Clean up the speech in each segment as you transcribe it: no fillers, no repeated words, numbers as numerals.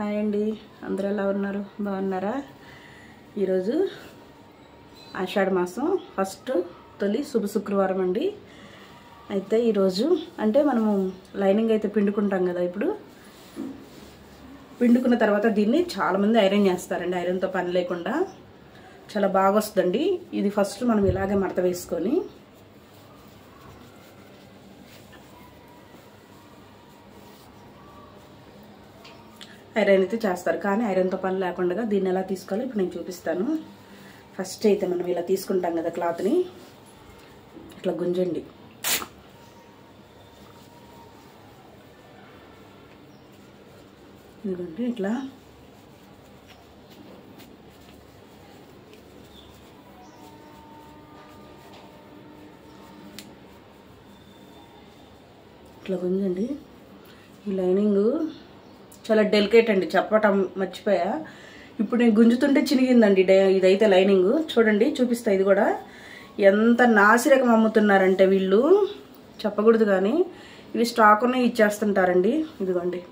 Hi అండి, అందరూ ఎలా ఉన్నారు? బాగున్నారా? ఈరోజు ఆషాఢ మాసం ఫస్ట్ తొలి శుభ శుక్రవారం అండి. అయితే ఈరోజు అంటే మనము లైనింగ్ అయితే పిండుకుంటాం కదా. ఇప్పుడు పిండుకున్న తర్వాత దీన్ని చాలామంది ఐరన్ చేస్తారండి. ఐరన్తో పని లేకుండా చాలా బాగా వస్తుందండి. ఇది ఫస్ట్ మనం ఇలాగే మడత వేసుకొని ఐరన్ అయితే చేస్తారు, కానీ ఐరన్తో పని లేకుండా దీన్ని ఎలా తీసుకోవాలో ఇప్పుడు నేను చూపిస్తాను. ఫస్ట్ అయితే మనం ఇలా తీసుకుంటాం కదా, క్లాత్ని ఇట్లా గుంజండి. ఇదిగోండి ఇట్లా ఇట్లా గుంజండి. ఈ లైనింగ్ చాలా డెలికేట్ అండి, చెప్పటం మర్చిపోయా. ఇప్పుడు నేను గుంజుతుంటే చినిగిందండి ఇదైతే లైనింగ్. చూడండి, చూపిస్తా. ఇది కూడా ఎంత నాసిరకం అమ్ముతున్నారంటే వీళ్ళు, చెప్పకూడదు కానీ ఇవి స్టాక్నే ఇచ్చేస్తుంటారండి. ఇదిగోండి,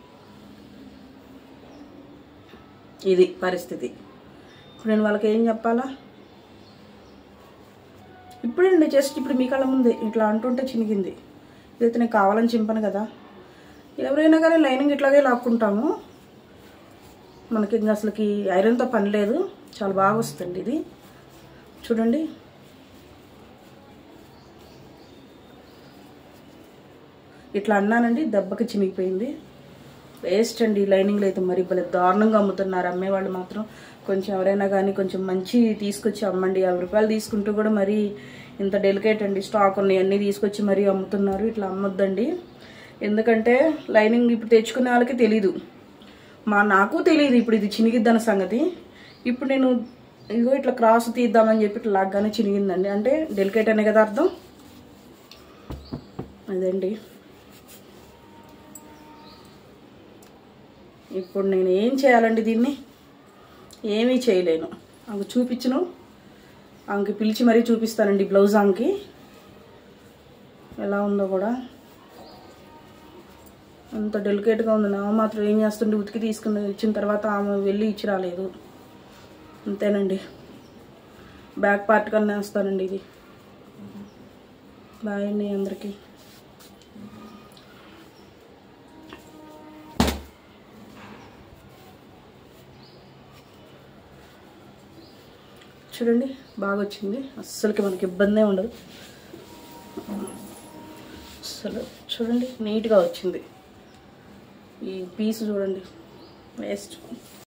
ఇది పరిస్థితి. ఇప్పుడు నేను వాళ్ళకి ఏం చెప్పాలా? ఇప్పుడండి జస్ట్ ఇప్పుడు మీ కళ్ళ ముందే ఇట్లా అంటుంటే చినిగింది. ఇదైతే నేను కావాలని చింపను కదా. ఎవరైనా కానీ లైనింగ్ ఇట్లాగే లాక్కుంటాము. మనకి ఇంకా అసలుకి ఐరన్తో పని లేదు. చాలా బాగా వస్తుంది ఇది. చూడండి, ఇట్లా అన్నానండి, దెబ్బకి చినిగిపోయింది. వేస్ట్ అండి. లైనింగ్లు అయితే మరి భలే దారుణంగా అమ్ముతున్నారు. అమ్మేవాళ్ళు మాత్రం కొంచెం ఎవరైనా కానీ కొంచెం మంచి తీసుకొచ్చి అమ్మండి. 50 రూపాయలు తీసుకుంటూ కూడా మరీ ఇంత డెలికేట్ అండి. స్టాక్ ఉన్నాయి అన్నీ తీసుకొచ్చి మరీ అమ్ముతున్నారు. ఇట్లా అమ్మొద్దండి. ఎందుకంటే లైనింగ్ ఇప్పుడు తెచ్చుకునే వాళ్ళకి తెలీదు, నాకు తెలియదు ఇప్పుడు ఇది చినిగిద్దన్న సంగతి. ఇప్పుడు నేను ఇదిగో ఇట్లా క్రాస్ తీద్దామని చెప్పి ఇట్లా లాగ్గానే చినిగిందండి. అంటే డెలికేట్ అనే కదా అర్థం. అదండి. ఇప్పుడు నేను ఏం చేయాలండి? దీన్ని ఏమీ చేయలేను. ఆమెకు చూపించను, ఆమెకి పిలిచి మరీ చూపిస్తానండి. బ్లౌజ్ ఆమెకి ఎలా ఉందో కూడా అంత డెలికేట్గా ఉంది. ఆమె మాత్రం ఏం చేస్తుండే, ఉతికి తీసుకుని ఇచ్చిన తర్వాత ఆమె వెళ్ళి ఇచ్చి రాలేదు. అంతేనండి. బ్యాక్ పార్ట్ కన్నా వేస్తానండి ఇది. బాయ్ అండి అందరికీ. చూడండి, బాగా వచ్చింది. అస్సలకి మనకి ఇబ్బందే ఉండదు. అస్సలు చూడండి, నీట్గా వచ్చింది. ఈ పీస్ చూడండి, వేస్ట్.